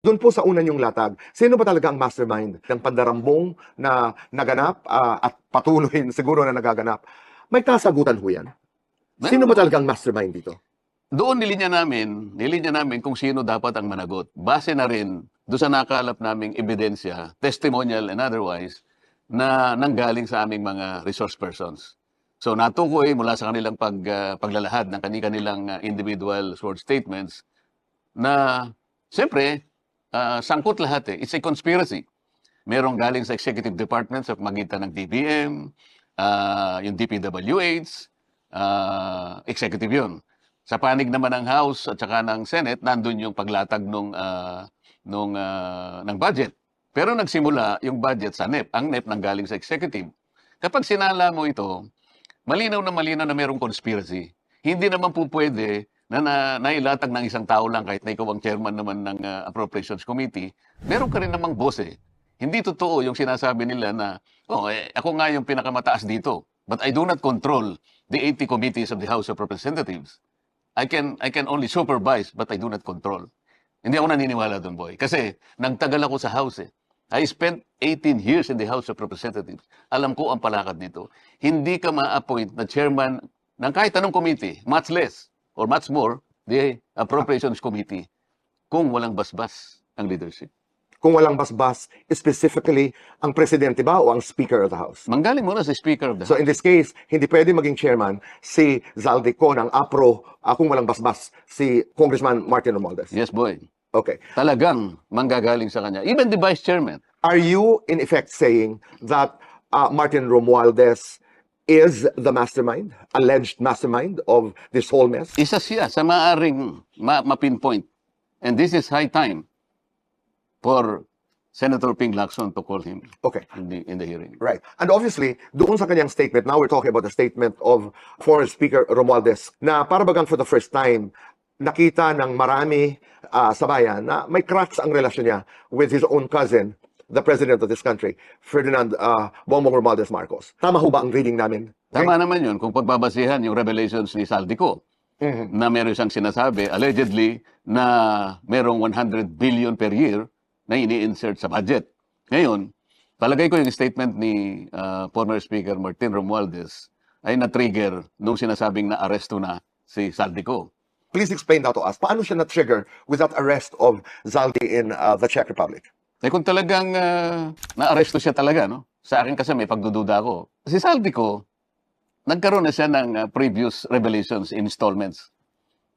Doon po sa una niyong latag, sino ba talaga ang mastermind ng pandarambong na naganap at patuloy siguro na nagaganap? May kasagutan ho yan. Sino ba talaga ang mastermind dito? Doon nilinya namin kung sino dapat ang managot. Base na rin doon sa nakalap naming ebidensya, testimonial and otherwise, na nanggaling sa aming mga resource persons. So natukoy mula sa kanilang paglalahad ng kanilang individual sworn statements na siyempre, sangkot lahat eh. It's a conspiracy. Merong galing sa executive department sa magitan ng DBM, yung DPWH, executive yun. Sa panig naman ng House at saka ng Senate, nandun yung paglatag ng budget. Pero nagsimula yung budget sa NEP. Ang NEP nanggaling sa executive. Kapag sinala mo ito, malinaw na merong conspiracy. Hindi naman po pwede na nailatag ng isang tao lang kahit na ikaw ang chairman naman ng Appropriations Committee. Meron ka rin namang boss eh. Hindi totoo yung sinasabi nila na, ako nga yung pinakamataas dito. But I do not control the 80 committees of the House of Representatives. I can only supervise, but I do not control. Hindi ako naniniwala doon, boy. Kasi nagtagal ako sa House eh. I spent 18 years in the House of Representatives. Alam ko ang palakad nito. Hindi ka ma-appoint na chairman ng kahit anong committee, much less or much more, the Appropriations Committee, kung walang basbas ang leadership. Kung walang basbas, specifically, ang presidente ba o ang Speaker of the House? Manggaling muna sa Speaker of the House. So in this case, hindi pwede maging chairman si Zaldico ng APRO kung walang basbas si Congressman Martin Romualdez. Yes, boy. Okay. Talagang manggagaling sa kanya. Even the Vice Chairman. Are you in effect saying that Martin Romualdez is the mastermind, alleged mastermind of this whole mess? Isa siya sa maaring ma-pinpoint. And this is high time for Senator Ping Lacson to call him Okay. in the hearing. Right. And obviously, doon sa kanyang statement, now we're talking about the statement of former Speaker Romualdez, na para bagang for the first time, nakita ng marami sa bayan na may cracks ang relasyon niya with his own cousin, the president of this country, Ferdinand Bongbong Romualdez Marcos. Tama ho ba ang reading namin? Tama naman yun kung pagbabasihan yung revelations ni Saldico na meron siyang sinasabi, allegedly, na merong 100 billion per year na ini-insert sa budget. Ngayon, palagay ko yung statement ni former Speaker Martin Romualdez ay na-trigger nung sinasabing na-aresto na si Saldico. Please explain that to us. Paano siya na-trigger with that arrest of Zaldi in the Czech Republic? Eh kung talagang na-aresto siya talaga, no? Sa akin kasi may pagdududa ako. Si Saldico, nagkaroon na siya ng previous revelations installments.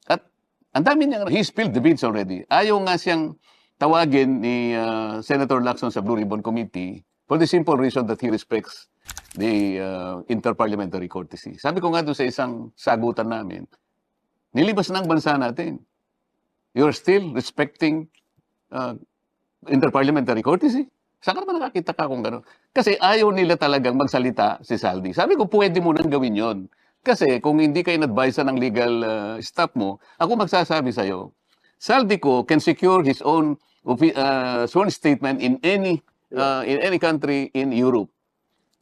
At ang dami niya, he spilled the beans already. Ayaw nga siyang tawagin ni Senator Lacson sa Blue Ribbon Committee for the simple reason that he respects the interparliamentary courtesy. Sabi ko nga doon sa isang sagutan namin, nilibas ng bansa natin. You're still respecting interparliamentary courtesy? Saan ka naman nakakita ka kung gano'n? Kasi ayaw nila talagang magsalita si Saldi. Sabi ko, pwede mo nang gawin yon. Kasi kung hindi ka in-advise ng legal staff mo, ako magsasabi sa'yo, Saldico can secure his own sworn statement in any country in Europe.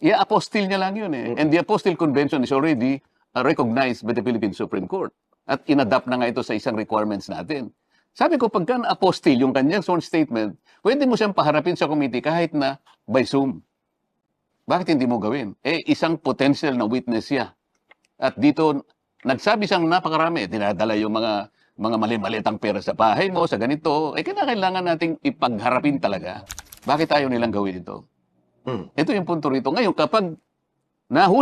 I-apostille niya lang yun eh. And the Apostille Convention is already recognized by the Philippine Supreme Court. At inadapt na nga ito sa isang requirements natin. Sabi ko, pagka na-apostille yung kanyang sworn statement, pwede mo siyang paharapin sa committee kahit na by Zoom. Bakit hindi mo gawin? Eh, isang potential na witness siya. At dito, nagsabi siyang napakarami. Dinadala yung mga mali-malitang pera sa bahay mo, sa ganito. Eh, kailangan nating ipagharapin talaga. Bakit ayaw nilang gawin ito? Ito yung punto rito. Ngayon, kapag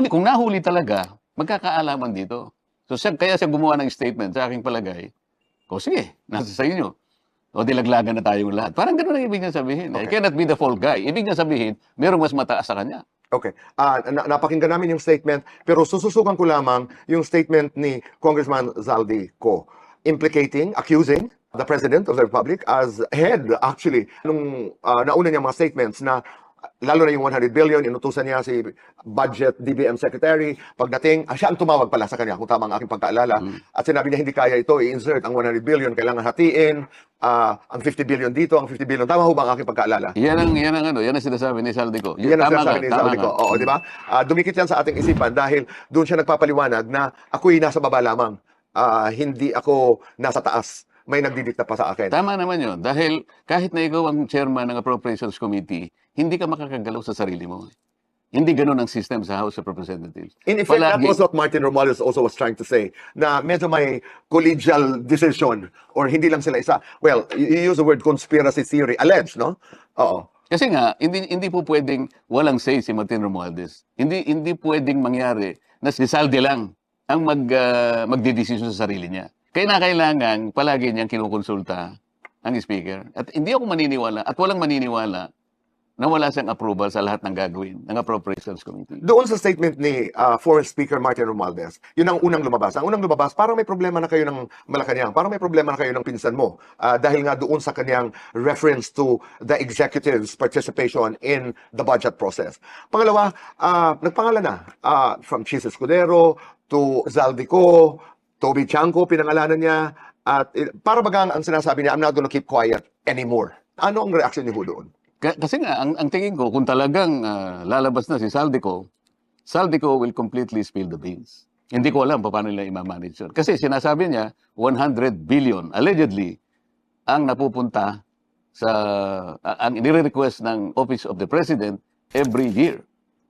kung nahuli talaga, magkakaalaman dito. So, kaya siya gumawa ng statement sa aking palagay. O sige, nasa sa inyo. O dilaglagan na tayong lahat. Parang gano'n ang ibig niya sabihin. Okay. I cannot be the fall guy. Ibig niya sabihin, merong mas mataas sa kanya. Okay. Napakinggan namin yung statement, pero sususukan ko lamang yung statement ni Congressman Zaldico, accusing the President of the Republic as head, actually, nung nauna niya mga statements na lalo na yung 100 billion, inutusan niya si Budget DBM Secretary. Pagdating, siya ang tumawag pala sa kanya, kung tama ang aking pagkaalala. At sinabi niya, hindi kaya ito, i-insert ang 100 billion, kailangan hatiin, ang 50 billion dito, ang 50 billion. Tama ho ba ang aking pagkaalala? Yan ang sinasabi ni Saldico. Yan ang sinasabi ni Saldico. Oo, di ba? Dumikit yan sa ating isipan dahil doon siya nagpapaliwanag na ako'y nasa baba lamang. Hindi ako nasa taas may nagdidikta pa sa akin. Tama naman yun. Dahil kahit na ikaw ang chairman ng Appropriations Committee, hindi ka makakagalaw sa sarili mo. Hindi ganun ang system sa House of Representatives. In effect, that Palagi- was what Martin Romualdez also was trying to say, na medyo may collegial decision or hindi lang sila isa. Well, you use the word conspiracy theory, alleged, no? Oo. Kasi nga, hindi po pwedeng walang say si Martin Romualdez. Hindi pwedeng mangyari na si Saldi lang ang magdidesisyon sa sarili niya. Kaya kailangan palagi niyang kinukonsulta ang speaker. At hindi ako maniniwala at walang maniniwala na wala siyang approval sa lahat ng gagawin ng Appropriations Committee. Doon sa statement ni former Speaker Martin Romualdez, yun ang unang lumabas. Ang unang lumabas, parang may problema na kayo ng Malacanang, parang may problema na kayo ng pinsan mo. Dahil nga doon sa kanyang reference to the executive's participation in the budget process. Pangalawa, nagpangalan na. From Chis Escudero to Zaldico, Toby Chanco, pinangalanan niya. At para bagang ang sinasabi niya, I'm not gonna keep quiet anymore. Ano ang reaction niyo doon? Kasi nga, ang tingin ko, kung talagang lalabas na si Saldico will completely spill the beans. Hindi ko alam paano nila i-manage yun. Kasi sinasabi niya, 100 billion, allegedly, ang napupunta sa, ang nire-request ng Office of the President every year.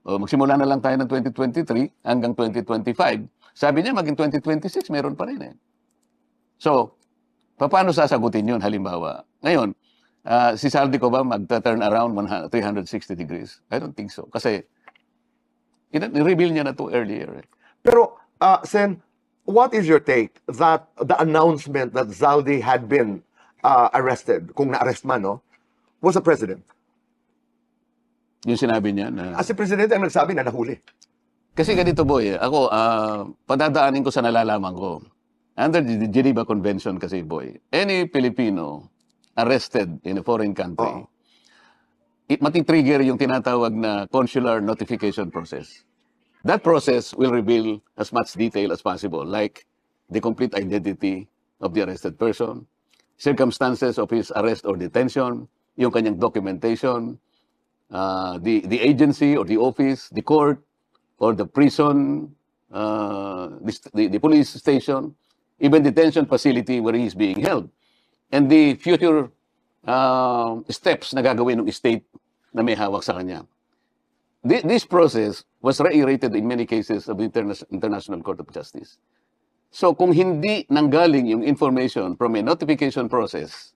O, magsimula na lang tayo ng 2023 hanggang 2025. Sabi niya, maging 2026, meron pa rin eh. So, paano sasagutin yun halimbawa? Ngayon, si Saldico ba magta-turn around 360 degrees? I don't think so. Kasi, i-reveal niya na to earlier. Pero, Sen, what is your take that the announcement that Zaldi had been arrested, kung na-arrest man, no, was the president? Yung sinabi niya na... As si president ang nagsabi na nahuli. Kasi ganito, boy, ako, padadaanin ko sa nalalaman ko. Under the Geneva Convention kasi, boy, any Filipino arrested in a foreign country, matitrigger yung tinatawag na consular notification process. That process will reveal as much detail as possible, like the complete identity of the arrested person, circumstances of his arrest or detention, yung kanyang documentation, the agency or the office, the court, or the prison, the police station, even detention facility where he is being held. And the future steps na gagawin ng state na may hawak sa kanya. This process was reiterated in many cases of the International Court of Justice. So kung hindi nanggaling yung information from a notification process,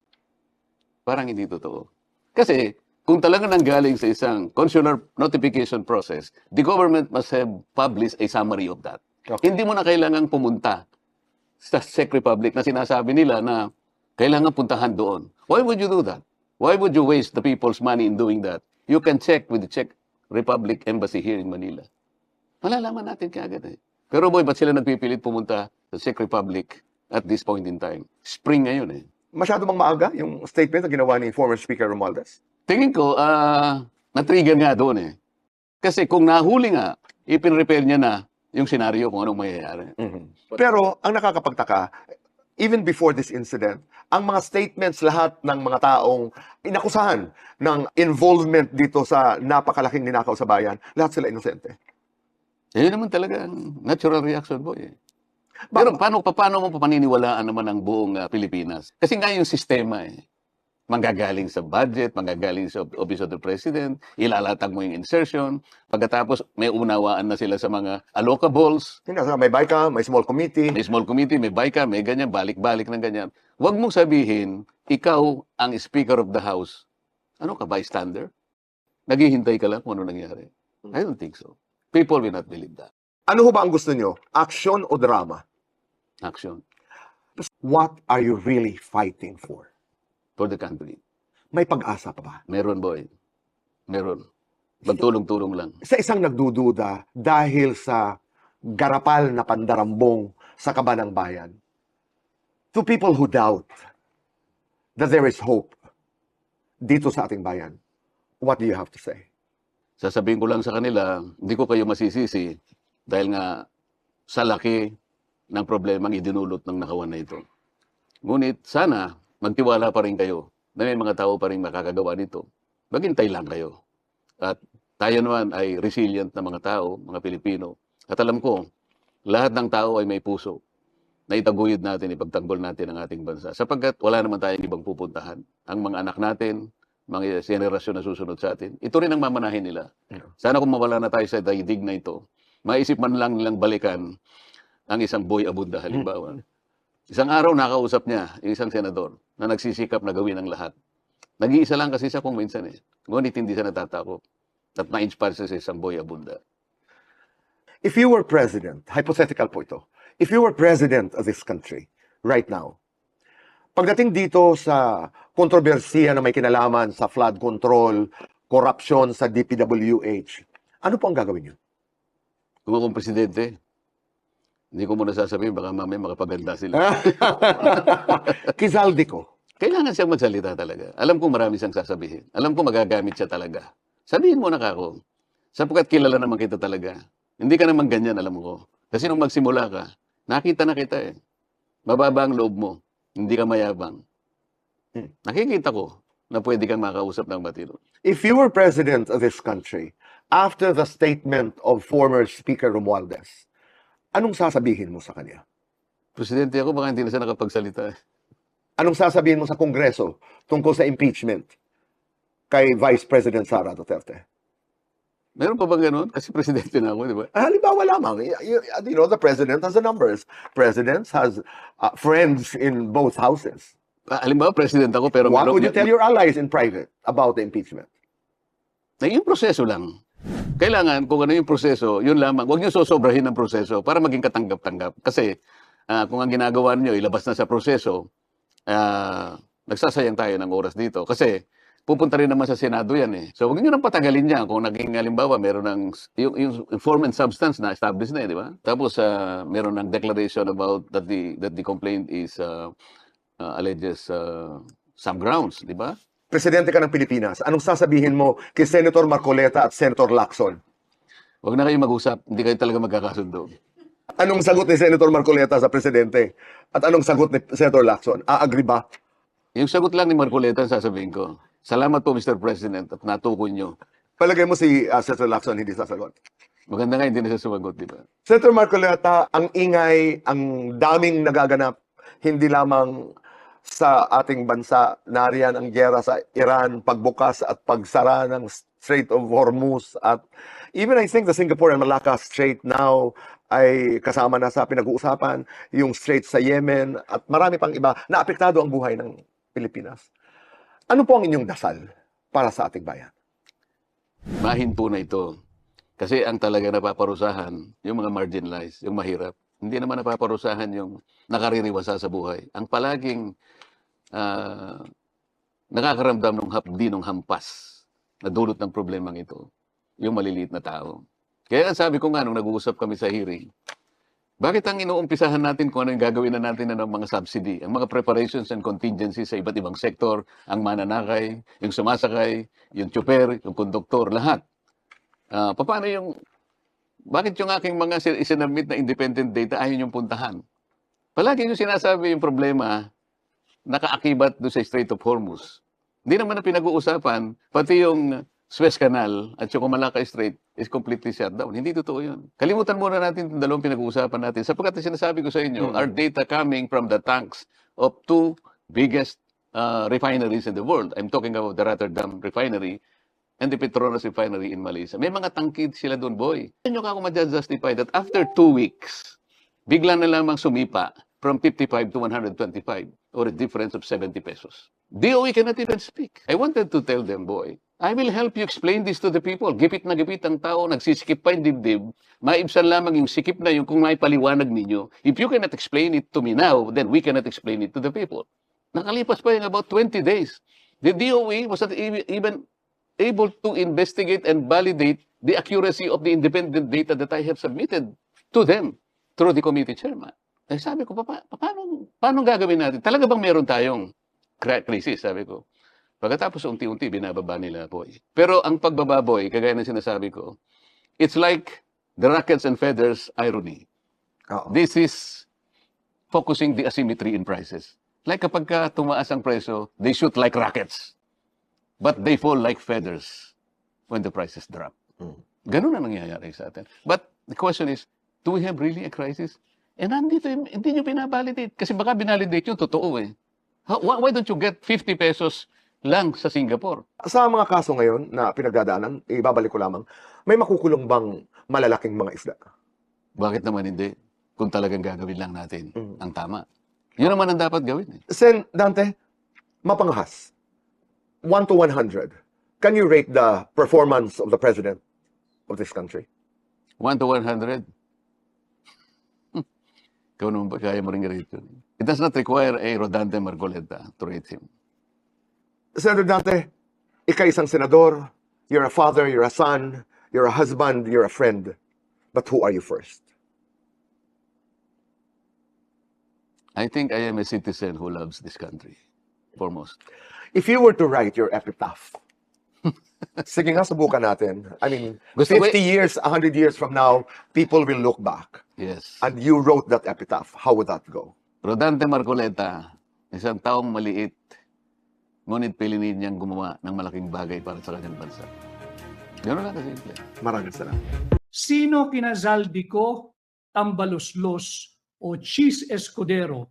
parang hindi totoo. Kasi kung talaga nanggaling sa isang consular notification process, the government must have published a summary of that. Okay. Hindi mo na kailangang pumunta sa Czech Republic na sinasabi nila na kailangan puntahan doon. Why would you do that? Why would you waste the people's money in doing that? You can check with the Czech Republic Embassy here in Manila. Malalaman natin kaagad eh. Pero boy, ba't sila nagpipilit pumunta sa Czech Republic at this point in time? Spring ngayon eh. Masyado bang maaga yung statement na ginawa ni former Speaker Romualdez? Tingin ko, na-trigger nga doon eh. Kasi kung nahuli nga, ipin-repair niya na yung senaryo kung anong mangyayari. Pero ang nakakapagtaka, even before this incident, ang mga statements lahat ng mga taong inakusahan ng involvement dito sa napakalaking ninakaw sa bayan, lahat sila inosente. Yun naman talaga ang natural reaction boy eh. Pero paano mo paniniwalaan naman ang buong Pilipinas? Kasi nga yung sistema eh. Manggagaling sa budget, manggagaling sa Office of the President, ilalatag mo yung insertion, pagkatapos may unawaan na sila sa mga allocables, May BICA, may small committee. may small committee, may BICA, may ganyan, balik-balik ng ganyan. Huwag mong sabihin, ikaw ang Speaker of the House. Ano ka, bystander? Naghihintay ka lang kung ano nangyari. I don't think so. People will not believe that. Ano ho ba ang gusto nyo? Action o drama? Action What are you really fighting for? for the country. May pag-asa pa ba? Meron, boy. Meron. Magtulong-tulong lang. Sa isang nagdududa dahil sa garapal na pandarambong sa kaba ng bayan, to people who doubt that there is hope dito sa ating bayan, what do you have to say? Sasabihin ko lang sa kanila, hindi ko kayo masisisi dahil nga sa laki ng problemang idinulot ng nakawan na ito. Ngunit sana magtiwala pa rin kayo na may mga tao pa rin makakagawa nito. Maghintay lang kayo. At tayo naman ay resilient na mga tao, mga Pilipino. At alam ko, lahat ng tao ay may puso. na itaguyod natin, ipagtanggol natin ang ating bansa. Sapagkat wala naman tayong ibang pupuntahan. Ang mga anak natin, mga generasyon na susunod sa atin, ito rin ang mamanahin nila. Sana kung mawala na tayo sa daigdig na ito, maisip man lang nilang balikan ang isang Boy Abunda halimbawa. Isang araw nakausap niya, yung isang senador, na nagsisikap na gawin ang lahat. Nag-iisa lang kasi siya kung minsan eh. Ngunit hindi siya natatakot. At na-inspire siya sa isang Boy Abunda. If you were president, hypothetical po ito, if you were president of this country right now, pagdating dito sa kontrobersiya na may kinalaman sa flood control, corruption sa DPWH, ano po ang gagawin niyo? Kung akong presidente, hindi ko muna sasabihin, baka mamaya makapaganda sila. Kizaldi ko. Kailangan siyang magsalita talaga. Alam ko marami siyang sasabihin. Alam ko magagamit siya talaga. Sabihin mo na kako. Sapagkat kilala naman kita talaga. Hindi ka naman ganyan, alam ko. Kasi nung magsimula ka, nakita na kita eh. Mababa ang loob mo. Hindi ka mayabang. Nakikita ko na pwede kang makausap ng matino. If you were president of this country, after the statement of former Speaker Romualdez, anong sasabihin mo sa kanya? Presidente ako, baka hindi na siya nakapagsalita. Anong sasabihin mo sa Kongreso tungkol sa impeachment kay Vice President Sara Duterte? Meron pa bang ganun? Kasi presidente na ako, di ba? Halimbawa lamang, you know, the president has the numbers. Presidents has friends in both houses. Halimbawa, president ako, pero What would you tell your allies in private about the impeachment? na yung proseso lang. Kailangan, kung ano yung proseso, yun lamang. Huwag niyo sosobrahin ang proseso para maging katanggap-tanggap. Kasi kung ang ginagawa niyo, ilabas na sa proseso, nagsasayang tayo ng oras dito. Kasi pupunta rin naman sa Senado yan eh. So huwag niyo nang patagalin niya. Kung naging halimbawa, meron ng yung form and substance na established na eh, di ba? Tapos meron ng declaration about that the complaint is alleges some grounds, di ba? Presidente ka ng Pilipinas, anong sasabihin mo kay Senator Marcoleta at Senator Lacson? Huwag na kayo mag-usap, hindi kayo talaga magkakasundo. Anong sagot ni Senator Marcoleta sa presidente? At anong sagot ni Senator Lacson? Agree ba? Yung sagot lang ni Marcoleta, sasabihin ko, salamat po Mr. President at natukoy nyo. Palagay mo si Senator Lacson hindi sasagot. Maganda nga hindi na siya sumagot, di ba? Senator Marcoleta, ang ingay, ang daming nagaganap, hindi lamang sa ating bansa, nariyan ang gyera sa Iran, pagbukas at pagsara ng Strait of Hormuz at even I think the Singapore and Malacca Strait now ay kasama na sa pinag-uusapan, yung Strait sa Yemen at marami pang iba na apektado ang buhay ng Pilipinas. Ano po ang inyong dasal para sa ating bayan? Mahinto na ito. Kasi ang talaga napaparusahan, yung mga marginalized, yung mahirap, hindi naman napaparusahan yung nakaririwasa sa buhay. Ang palaging nakakaramdam ng hapdi ng hampas na dulot ng problemang ito, yung maliliit na tao. Kaya sabi ko nga nung nag-uusap kami sa hearing, bakit ang inuumpisahan natin kung ano yung gagawin na natin ng mga subsidy, ang mga preparations and contingencies sa iba't ibang sektor, ang mananakay, yung sumasakay, yung tsuper, yung konduktor, lahat. Paano yung bakit yung aking mga isinamit na independent data ayaw yung puntahan? Palagi yung sinasabi yung problema, nakaakibat doon sa Strait of Hormuz. Hindi naman na pinag-uusapan, pati yung Suez Canal at yung Malacca Strait is completely shut down. Hindi totoo yun. Kalimutan muna natin yung dalawang pinag-uusapan natin. Sapagkat sinasabi ko sa inyo, our data coming from the tanks of two biggest refineries in the world. I'm talking about the Rotterdam Refinery and the Petronas Refinery in Malaysia. May mga tangkid sila doon, boy. Hindi nyo ako ma-justify that after 2 weeks, bigla na lamang sumipa from 55 to 125 or a difference of 70 pesos. DOE cannot even speak. I wanted to tell them, boy, I will help you explain this to the people. Gipit na gipit ang tao, nagsisikip pa yung dibdib. Maibsan lamang yung sikip na yung kung may paliwanag ninyo. If you cannot explain it to me now, then we cannot explain it to the people. Nakalipas pa yung about 20 days. The DOE was not even able to investigate and validate the accuracy of the independent data that I have submitted to them through the committee chairman. Eh, sabi ko, paano gagawin natin? Talaga bang meron tayong crisis? Sabi ko. Pagkatapos unti-unti, binababa nila, boy. Pero ang pagbaba, boy, kagaya ng sinasabi ko, it's like the rockets and feathers irony. This is focusing the asymmetry in prices. Like kapag tumaas ang presyo, they shoot like rockets. But they fall like feathers when the prices drop. Ganun ang nangyayari sa atin. But the question is, do we have really a crisis? Eh nandito, hindi nyo binabalidate. Kasi baka binalidate yung totoo eh. Why don't you get 50 pesos lang sa Singapore? Sa mga kaso ngayon na pinagdadaanan, ibabalik ko lamang, may makukulong bang malalaking mga isda? Bakit naman hindi? Kung talagang gagawin lang natin Mm. ang tama. Yun naman ang dapat gawin eh. Sen Dante, mapangahas, 1 to 100, can you rate the performance of the president of this country? 1 to 100. Ikaw naman ba kaya mo rin i-rate yun? It does not require a Rodante Marcoleta to rate him. Senator Dante, ikaw isang senador, you're a father, you're a son, you're a husband, you're a friend. But who are you first? I think I am a citizen who loves this country. Foremost. If you were to write your epitaph, sige nga, subukan natin. I mean, Gusto 50 years, 100 years from now, people will look back. Yes. And you wrote that epitaph. How would that go? Rodante Marcoleta, isang taong maliit, ngunit piliin niyang gumawa ng malaking bagay para sa kanyang bansa. Gano'n lang kasimple. Maraming salamat. Sino kina Zaldico, Tambaloslos o Cheese Escudero?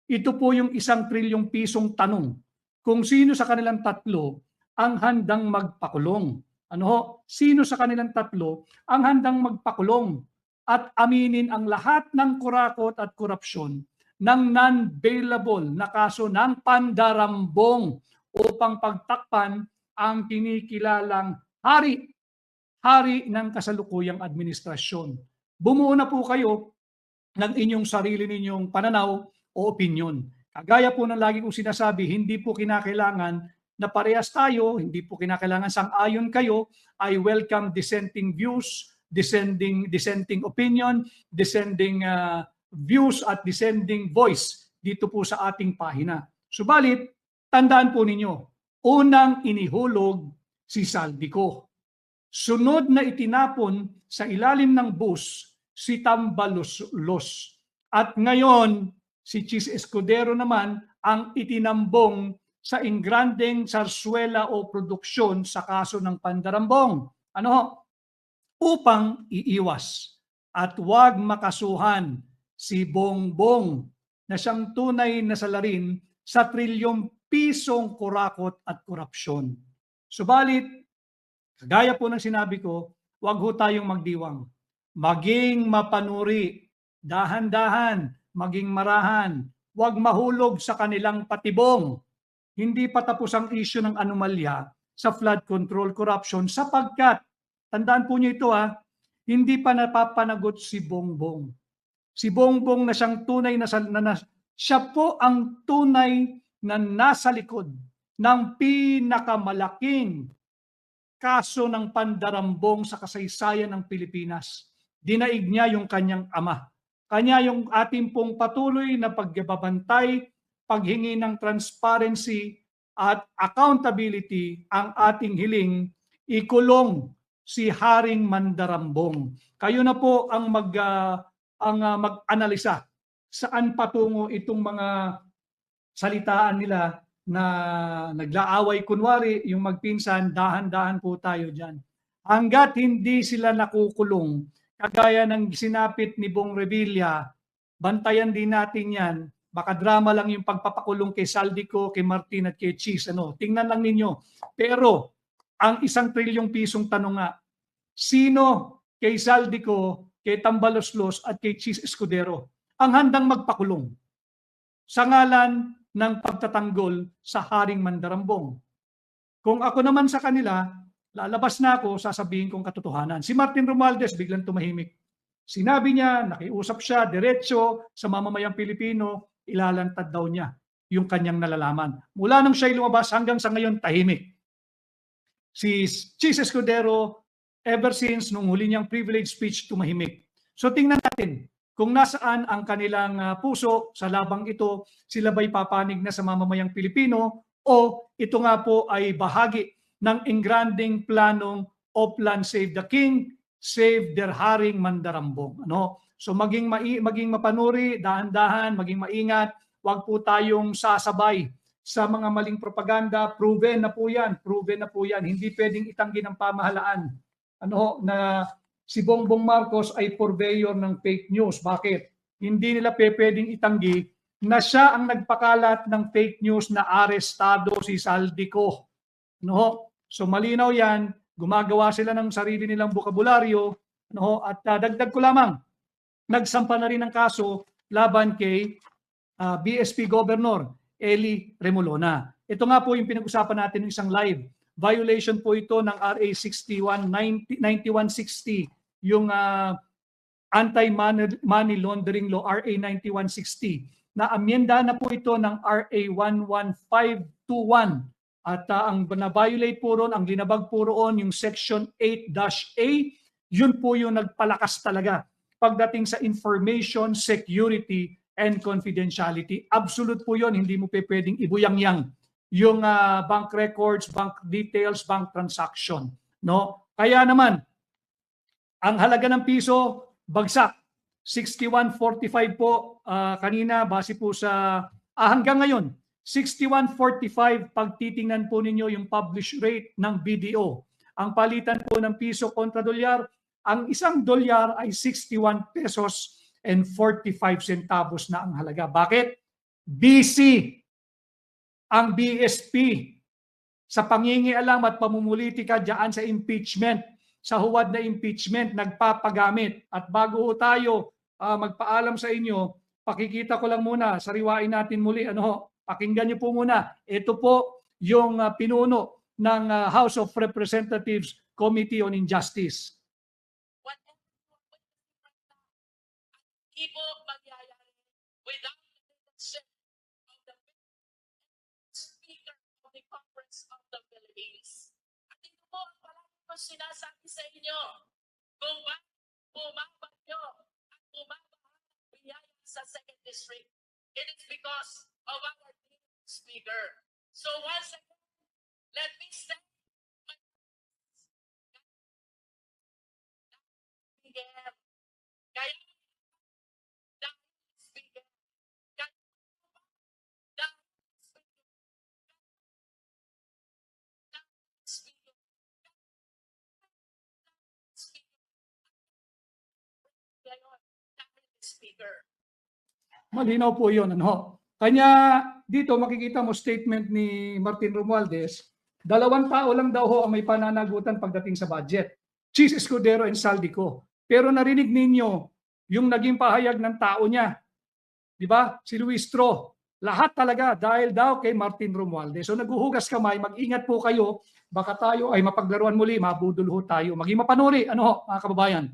Ito po yung 1 trilyong pisong tanong kung sino sa kanilang tatlo ang handang magpakulong. Ano ho? Sino sa kanilang tatlo ang handang magpakulong at aminin ang lahat ng kurakot at korupsyon ng non-bailable na kaso ng pandarambong upang pagtakpan ang kinikilalang hari ng kasalukuyang administrasyon. Bumuo na po kayo ng inyong sarili ninyong pananaw o opinyon. Kagaya po ng lagi kong sinasabi, hindi po kinakailangan na parehas tayo, hindi po kinakailangan sang-ayon kayo. I welcome dissenting views, dissenting opinion, dissenting views at dissenting voice dito po sa ating pahina. Subalit, tandaan po ninyo, unang inihulog si Zaldico. Sunod na itinapon sa ilalim ng bus si Tambaloslos. At ngayon, si Cheese Escudero naman ang itinambong sa ingrandeng sarswela o produksyon sa kaso ng pandarambong. Ano? Upang iiwas at huwag makasuhan si Bongbong na siyang tunay na salarin sa trilyong pisong kurakot at korupsyon. Subalit, kagaya po ng sinabi ko, huwag ho tayong magdiwang. Maging mapanuri, dahan-dahan, maging marahan, huwag mahulog sa kanilang patibong. Hindi pa tapos ang issue ng anomalya sa flood control corruption sapagkat, tandaan po niyo ito hindi pa napapanagot si Bongbong. Si Bongbong na siyang tunay siya po ang tunay na nasa likod ng pinakamalaking kaso ng pandarambong sa kasaysayan ng Pilipinas. Dinaig niya yung kanyang ama. Kanya yung ating pong patuloy na pagbabantay, paghingi ng transparency at accountability ang ating hiling ikulong si Haring Mandarambong. Kayo na po ang mag-analisa saan patungo itong mga salitaan nila na naglaaway kunwari yung magpinsan, dahan-dahan po tayo dyan. Hanggat hindi sila nakukulong, kagaya ng sinapit ni Bong Revilla, bantayan din natin yan. Baka drama lang yung pagpapakulong kay Zaldico, kay Martin at kay Cheese. Tingnan lang ninyo. Pero ang 1 trilyong pisong tanong nga, sino kay Zaldico, kay Tambaloslos at kay Cheese Escudero ang handang magpakulong sa ngalan ng pagtatanggol sa Haring Mandarambong? Kung ako naman sa kanila, lalabas na ako, sasabihin kong katotohanan. Si Martin Romualdez biglang tumahimik. Sinabi niya, nakiusap siya, diretso sa mamamayang Pilipino, ilalantad daw niya yung kanyang nalalaman. Mula nang siya'y lumabas hanggang sa ngayon, tahimik. Si Cheese Escudero, ever since nung huli niyang privilege speech, tumahimik. So tingnan natin kung nasaan ang kanilang puso sa labang ito, sila ba'y papanig na sa mamamayang Pilipino o ito nga po ay bahagi ng engranding planong Oplan Save the King, Save their Haring Mandarambong. So maging mapanuri, dahan-dahan, maging maingat, huwag po tayong sasabay sa mga maling propaganda. Proven na po yan. Hindi pwedeng itanggi ng pamahalaan na si Bongbong Marcos ay purveyor ng fake news. Bakit? hindi nila pwedeng itanggi na siya ang nagpakalat ng fake news na arestado si Saldico. No? So malinaw yan, gumagawa sila ng sarili nilang bokabularyo, no? At dagdag ko lamang, nagsampa na rin ng kaso laban kay BSP Governor Eli Remolona. Ito nga po yung pinag-usapan natin ng isang live. Violation po ito ng RA 9160, yung Anti-Money Laundering Law, RA 9160. Na amyenda na po ito ng RA 11521. At ang na-violate po ron, ang linabag po roon, yung Section 8-A, yun po yung nagpalakas talaga pagdating sa information, security, and confidentiality. Absolute po yun, hindi mo pwedeng ibuyang-yang yung bank records, bank details, bank transaction. No? Kaya naman, ang halaga ng piso, bagsak. 61.45 po kanina, base po sa hanggang ngayon. 61.45 pag titingnan po ninyo yung published rate ng BDO. Ang palitan po ng piso kontra dolyar, ang isang dolyar ay 61 pesos and 45 centavos na ang halaga. Bakit? BC ang BSP sa pangingialam at pamumulitika diyan sa impeachment, sa huwad na impeachment, nagpapagamit. At bago tayo magpaalam sa inyo, pakikita ko lang muna, sariwain natin muli, pakinggan niyo po muna. Ito po yung pinuno ng House of Representatives Committee on Injustice. Hindi po mangyayari without the consent of the Speaker of the Congress of the Philippines. At ito po ang palagi ko sinasabi sa inyo, kung bakit bumaba nyo at bumaba ang biyaya sa 2nd District, it is because of our Speaker. So once again, let me say, kaya Speaker. Malinaw po yun. Kanya dito makikita mo statement ni Martin Romualdez, 2 tao lang daw ho ang may pananagutan pagdating sa budget. Chis Escudero and Saldico. Pero narinig ninyo yung naging pahayag ng tao niya. Di ba? Si Luis Tro. Lahat talaga dahil daw kay Martin Romualdez. So naguhugas kamay, mag-ingat po kayo. Baka tayo ay mapaglaruan muli, mabudol ho tayo. Maging mapanuri, mga kababayan.